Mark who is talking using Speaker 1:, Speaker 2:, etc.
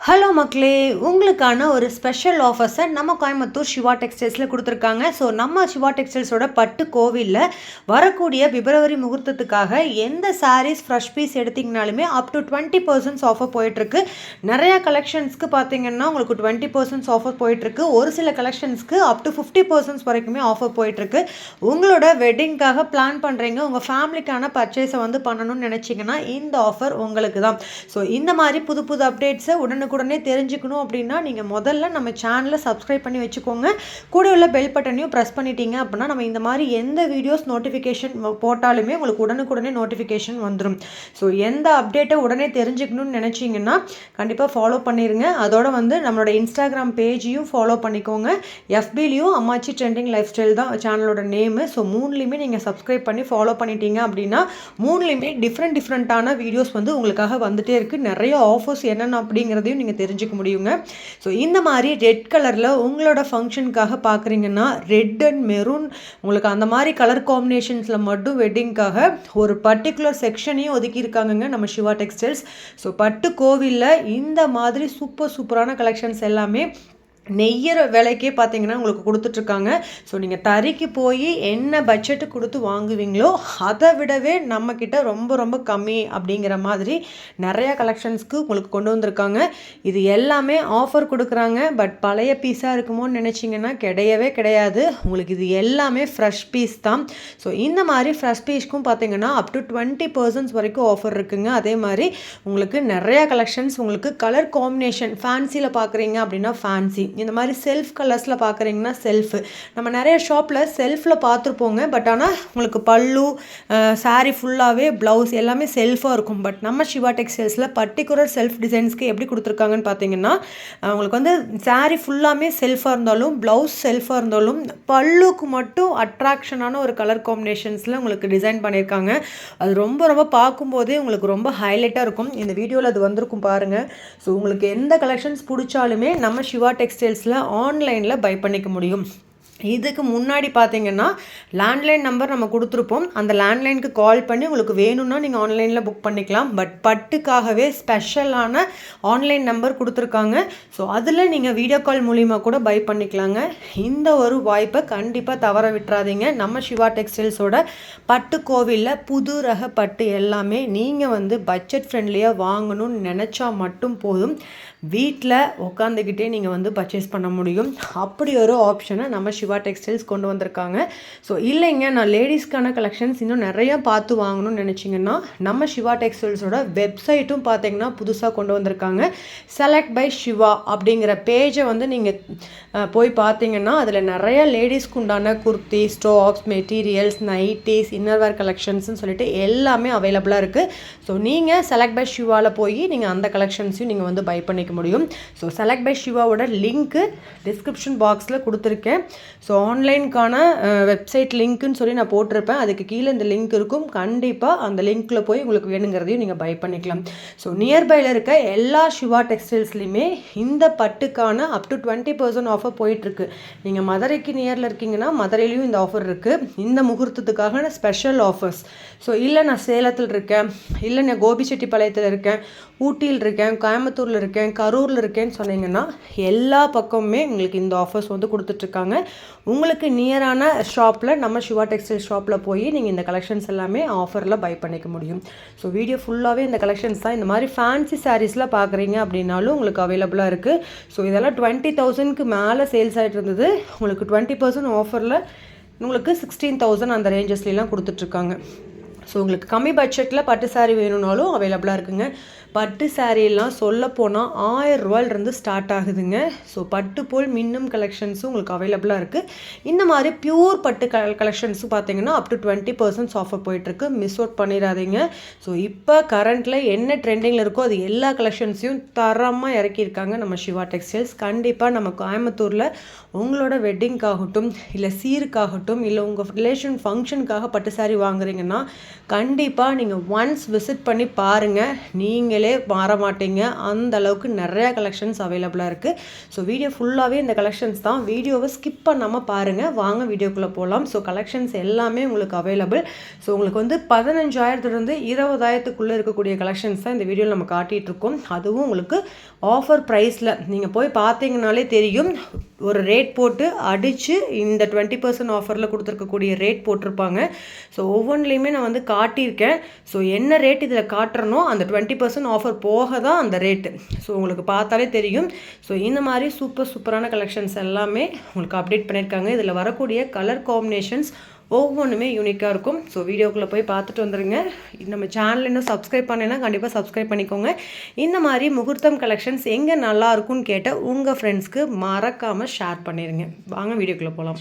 Speaker 1: Hello மக்களே, உங்களுக்கான ஒரு ஸ்பெஷல் ஆஃபர்ஸை நம்ம கோயம்புத்தூர் சிவா டெக்ஸ்டைல்ஸில் கொடுத்துருக்காங்க. ஸோ நம்ம சிவா டெக்ஸ்டைல்ஸோட பட்டு கோவிலில் வரக்கூடிய பிப்ரவரி முகூர்த்தத்துக்காக எந்த சாரீஸ் ஃப்ரெஷ் பீஸ் எடுத்திங்கனாலுமே அப் டு 20% ஆஃபர் போயிட்டுருக்கு. நிறையா கலெக்ஷன்ஸ்க்கு பார்த்தீங்கன்னா உங்களுக்கு 20% ஆஃபர் போயிட்டுருக்கு. ஒரு சில கலெக்ஷன்ஸ்க்கு அப் டு 50% வரைக்குமே ஆஃபர் போயிட்டுருக்கு. உங்களோட வெட்டிங்காக பிளான் பண்ணுறீங்க, உங்கள் ஃபேமிலிக்கான பர்ச்சேஸை பண்ணணும்னு நினச்சிங்கன்னா இந்த ஆஃபர் உங்களுக்கு தான். ஸோ இந்த மாதிரி புது புது அப்டேட்ஸை உடனே தெரிஞ்சுக்கணும் அப்படின்னா நீங்கள் முதல்ல நம்ம சேனலை சப்ஸ்கிரைப் பண்ணி வச்சுக்கோங்க. கூட உள்ள பெல் பட்டனையும் ப்ரெஸ் பண்ணிட்டீங்க அப்படின்னா நம்ம இந்த மாதிரி எந்த வீடியோஸ் நோட்டிஃபிகேஷன் போட்டாலுமே உங்களுக்கு உடனே நோட்டிஃபிகேஷன் வந்துடும். ஸோ எந்த அப்டேட்டை உடனே தெரிஞ்சுக்கணும்னு நினச்சிங்கன்னா கண்டிப்பாக ஃபாலோ பண்ணிடுங்க. அதோட நம்மளோட இன்ஸ்டாகிராம் பேஜையும் ஃபாலோ பண்ணிக்கோங்க. எஃபிலையும் அம்மாச்சி ட்ரெண்டிங் லைஃப் ஸ்டைல் தான் சேனலோட நேமு. ஸோ மூணுலேயுமே நீங்கள் சப்ஸ்கிரைப் பண்ணி ஃபாலோ பண்ணிட்டீங்க அப்படின்னா மூணுலேயுமே டிஃப்ரெண்ட்டான வீடியோஸ் உங்களுக்காக வந்துகிட்டே இருக்குது. நிறைய ஆஃபர்ஸ் என்னென்ன அப்படிங்கிறதையும் நீங்கள் தெரிஞ்சுக்க முடியுங்க. ஸோ இந்த மாதிரி ரெட் கலரில் உங்களோட ஃபங்க்ஷனுக்காக பார்க்குறீங்கன்னா ரெட் அண்ட் மெரூன் உங்களுக்கு அந்த மாதிரி கலர் காம்பினேஷன்ஸில் மட்டும் வெட்டிங்காக ஒரு பர்டிகுலர் செக்ஷனையும் ஒதுக்கியிருக்காங்கங்க நம்ம சிவா டெக்ஸ்டைல்ஸ். ஸோ பட்டு கோவிலில் இந்த மாதிரி சூப்பரான கலெக்ஷன்ஸ் எல்லாமே நெய்யற விலைக்கே பார்த்தீங்கன்னா உங்களுக்கு கொடுத்துட்ருக்காங்க. ஸோ நீங்கள் தறிக்கு போய் என்ன பட்ஜெட்டு கொடுத்து வாங்குவீங்களோ அதை விடவே நம்மக்கிட்ட ரொம்ப கம்மி அப்படிங்கிற மாதிரி நிறையா கலெக்ஷன்ஸ்க்கு உங்களுக்கு கொண்டு வந்திருக்காங்க. இது எல்லாமே ஆஃபர் கொடுக்குறாங்க. பட் பழைய பீஸாக இருக்குமோன்னு நினச்சிங்கன்னா கிடையாது. உங்களுக்கு இது எல்லாமே ஃப்ரெஷ் பீஸ் தான். ஸோ இந்த மாதிரி ஃப்ரெஷ் பீஸ்க்கும் பார்த்தீங்கன்னா அப் டு 20% வரைக்கும் ஆஃபர் இருக்குங்க. அதே மாதிரி உங்களுக்கு நிறையா கலெக்ஷன்ஸ் உங்களுக்கு கலர் காம்பினேஷன் ஃபேன்சியில் பார்க்குறீங்க அப்படின்னா ஃபேன்சி, இந்த மாதிரி செல்ஃப் கலர்ஸில் பார்க்குறீங்கன்னா செல்ஃபு நம்ம நிறைய ஷாப்பில் செல்ஃபில் பார்த்துருப்போங்க. பட் ஆனால் உங்களுக்கு பல்லு சாரீ ஃபுல்லாகவே ப்ளவுஸ் எல்லாமே செல்ஃபாக இருக்கும். பட் நம்ம சிவா டெக்ஸ்டைல்ஸில் பர்டிகுலர் செல்ஃப் டிசைன்ஸ்க்கு எப்படி கொடுத்துருக்காங்கன்னு பார்த்தீங்கன்னா உங்களுக்கு சாரீ ஃபுல்லாமே செல்ஃபாக இருந்தாலும் ப்ளவுஸ் செல்ஃபாக இருந்தாலும் பல்லுக்கு மட்டும் அட்ராக்ஷனான ஒரு கலர் காம்பினேஷன்ஸில் உங்களுக்கு டிசைன் பண்ணியிருக்காங்க. அது ரொம்ப பார்க்கும்போதே உங்களுக்கு ரொம்ப ஹைலைட்டாக இருக்கும். இந்த வீடியோவில் அது வந்திருக்கும் பாருங்கள். ஸோ உங்களுக்கு எந்த கலெக்ஷன்ஸ் பிடிச்சாலுமே நம்ம சிவா டெக்ஸ்டைல்ஸில் ஆன்லைனில் பை பண்ணிக்க முடியும். இதுக்கு முன்னாடி பார்த்தீங்கன்னா லேண்ட்லைன் நம்பர் நம்ம கொடுத்துருப்போம். அந்த லேண்ட்லைனுக்கு கால் பண்ணி உங்களுக்கு வேணும்னா நீங்கள் ஆன்லைனில் புக் பண்ணிக்கலாம். பட் பட்டுக்காகவே ஸ்பெஷலான ஆன்லைன் நம்பர் கொடுத்துருக்காங்க. ஸோ அதில் நீங்கள் வீடியோ கால் மூலிமா கூட பை பண்ணிக்கலாங்க. இந்த ஒரு வாய்ப்பை கண்டிப்பாக தவற விட்டுறாதீங்க. நம்ம சிவா டெக்ஸ்டைல்ஸோட பட்டு கோவிலில் புது ரக பட்டு எல்லாமே நீங்கள் பட்ஜெட் ஃப்ரெண்ட்லியாக வாங்கணும்னு நினச்சா மட்டும் போதும். வீட்டில் உட்காந்துக்கிட்டே நீங்கள் பர்ச்சேஸ் பண்ண முடியும். அப்படி ஒரு ஆப்ஷனை நம்ம சிவா டெக்ஸ்டைல்ஸ் கொண்டு வந்திருக்காங்க. ஸோ இல்லைங்க நான் லேடிஸ்க்கான கலெக்ஷன்ஸ் இன்னும் நிறையா பார்த்து வாங்கணும்னு நினச்சிங்கன்னா நம்ம சிவா டெக்ஸ்டைல்ஸோட வெப்சைட்டும் பார்த்தீங்கன்னா புதுசாக கொண்டு வந்திருக்காங்க. செலக்ட் பை சிவா அப்படிங்கிற பேஜை நீங்கள் போய் பார்த்தீங்கன்னா அதில் நிறையா லேடிஸ்க்கு உண்டான kurtis, tops, materials, nighties, innerwear கலெக்ஷன்ஸ்னு சொல்லிட்டு எல்லாமே அவைலபிளாக இருக்குது. ஸோ நீங்கள் செலக்ட் பை சிவாவில் போய் நீங்கள் அந்த கலெக்ஷன்ஸையும் நீங்கள் பை பண்ணிக்க முடியும். ஸோ செலக்ட் பை சிவாவோட லிங்க்கு டிஸ்கிரிப்ஷன் பாக்ஸில் கொடுத்துருக்கேன். ஸோ ஆன்லைனுக்கான வெப்சைட் லிங்க்குன்னு சொல்லி நான் போட்டிருப்பேன். அதுக்கு கீழே இந்த லிங்க் இருக்கும். கண்டிப்பாக அந்த லிங்க்கில் போய் உங்களுக்கு வேணுங்கிறதையும் நீங்கள் பை பண்ணிக்கலாம். ஸோ நியர்பையில் இருக்க எல்லா சிவா டெக்ஸ்டைல்ஸ்லையுமே இந்த பட்டுக்கான அப் டு 20% ஆஃபர் போயிட்டுருக்கு. நீங்கள் மதுரைக்கு நியரில் இருக்கீங்கன்னா மதுரையிலையும் இந்த ஆஃபர் இருக்குது. இந்த முகூர்த்தத்துக்காக ஸ்பெஷல் ஆஃபர்ஸ். ஸோ இல்லை நான் சேலத்தில் இருக்கேன், இல்லை நான் கோபிச்செட்டிப்பாளையத்தில் இருக்கேன், ஊட்டியில் இருக்கேன், கோயம்புத்தூரில் இருக்கேன், கரூரில் இருக்கேன்னு சொன்னீங்கன்னா எல்லா பக்கமுமே உங்களுக்கு இந்த ஆஃபர்ஸ் கொடுத்துட்ருக்காங்க. உங்களுக்கு நியரான ஷாப்பில் நம்ம சிவா டெக்ஸ்டைல் ஷாப்பில் போய் நீங்கள் இந்த கலெக்ஷன்ஸ் எல்லாமே ஆஃபரில் பை பண்ணிக்க முடியும். ஸோ வீடியோ ஃபுல்லாகவே இந்த கலெக்ஷன்ஸ் தான். இந்த மாதிரி ஃபேன்சி சாரீஸ்லாம் பார்க்குறீங்க அப்படின்னாலும் உங்களுக்கு அவைலபிளாக இருக்குது. ஸோ இதெல்லாம் 20,000க்கு மேலே சேல்ஸ் ஆகிட்டு இருந்தது. உங்களுக்கு 20% ஆஃபரில் உங்களுக்கு 16,000 அந்த ரேஞ்சஸ்லாம் கொடுத்துட்ருக்காங்க. ஸோ உங்களுக்கு கம்மி பட்ஜெட்டில் பட்டு சாரீ வேணும்னாலும் அவைலபிளாக இருக்குங்க. பட்டு சாரீலாம் சொல்லப்போனால் 1000 ரூபாயிலிருந்து ஸ்டார்ட் ஆகுதுங்க. ஸோ பட்டு போல் மின்னும் கலெக்ஷன்ஸும் உங்களுக்கு அவைலபிளாக இருக்குது. இந்த மாதிரி பியூர் பட்டு கலெக்ஷன்ஸும் பார்த்தீங்கன்னா அப் டு 20% ஆஃபர் போயிட்டுருக்கு. மிஸ் அவுட் பண்ணிடாதீங்க. ஸோ இப்போ கரண்ட்டில் என்ன ட்ரெண்டிங்கில் இருக்கோ அது எல்லா கலெக்ஷன்ஸையும் தரமாக இறக்கியிருக்காங்க நம்ம சிவா டெக்ஸ்டைல்ஸ். கண்டிப்பாக நம்ம கோயம்புத்தூரில் உங்களோட வெட்டிங்காகட்டும், இல்லை சீருக்காகட்டும், இல்லை உங்கள் ரிலேஷன் ஃபங்க்ஷனுக்காக பட்டு சாரீ வாங்குறீங்கன்னா கண்டிப்பாக நீங்கள் ஒன்ஸ் விசிட் பண்ணி பாருங்கள். நீங்கள் உண்மையிலே மாற மாட்டீங்க. அந்த அளவுக்கு நிறையா கலெக்ஷன்ஸ் அவைலபிளாக இருக்குது. ஸோ வீடியோ ஃபுல்லாகவே இந்த கலெக்ஷன்ஸ் தான். வீடியோவை ஸ்கிப் பண்ணாமல் பாருங்கள். வாங்க வீடியோக்குள்ளே போகலாம். ஸோ கலெக்ஷன்ஸ் எல்லாமே உங்களுக்கு அவைலபிள். ஸோ உங்களுக்கு வந்து 15,000 20,000 இருக்கக்கூடிய கலெக்ஷன்ஸ் தான் இந்த வீடியோவில் நம்ம காட்டிகிட்ருக்கோம். அதுவும் உங்களுக்கு ஆஃபர் ப்ரைஸில் நீங்கள் போய் பார்த்தீங்கனாலே தெரியும். ஒரு ரேட் போட்டு அடித்து இந்த 20% ஆஃபரில் கொடுத்துருக்கக்கூடிய ரேட் போட்டிருப்பாங்க. ஸோ ஒவ்வொன்றிலையுமே நான் வந்து காட்டியிருக்கேன். ஸோ என்ன ரேட் இதில் காட்டுறனோ அந்த 20% ஆஃபர் போக தான் அந்த ரேட்டு. ஸோ உங்களுக்கு பார்த்தாலே தெரியும். ஸோ இந்த மாதிரி சூப்பரான கலெக்ஷன்ஸ் எல்லாமே உங்களுக்கு அப்டேட் பண்ணியிருக்காங்க. இதில் வரக்கூடிய கலர் காம்பினேஷன்ஸ் ஒவ்வொன்றுமே யூனிக்காக இருக்கும். ஸோ வீடியோக்குள்ளே போய் பார்த்துட்டு வந்துடுங்க. நம்ம சேனல் இன்னும் சப்ஸ்கிரைப் பண்ணலைன்னா கண்டிப்பாக சப்ஸ்கிரைப் பண்ணிக்கோங்க. இந்த மாதிரி முகூர்த்தம் கலெக்ஷன்ஸ் எங்கே நல்லா இருக்கும்னு கேட்ட உங்கள் ஃப்ரெண்ட்ஸ்க்கு மறக்காமல் ஷேர் பண்ணிடுங்க. வாங்க வீடியோக்குள்ளே போகலாம்.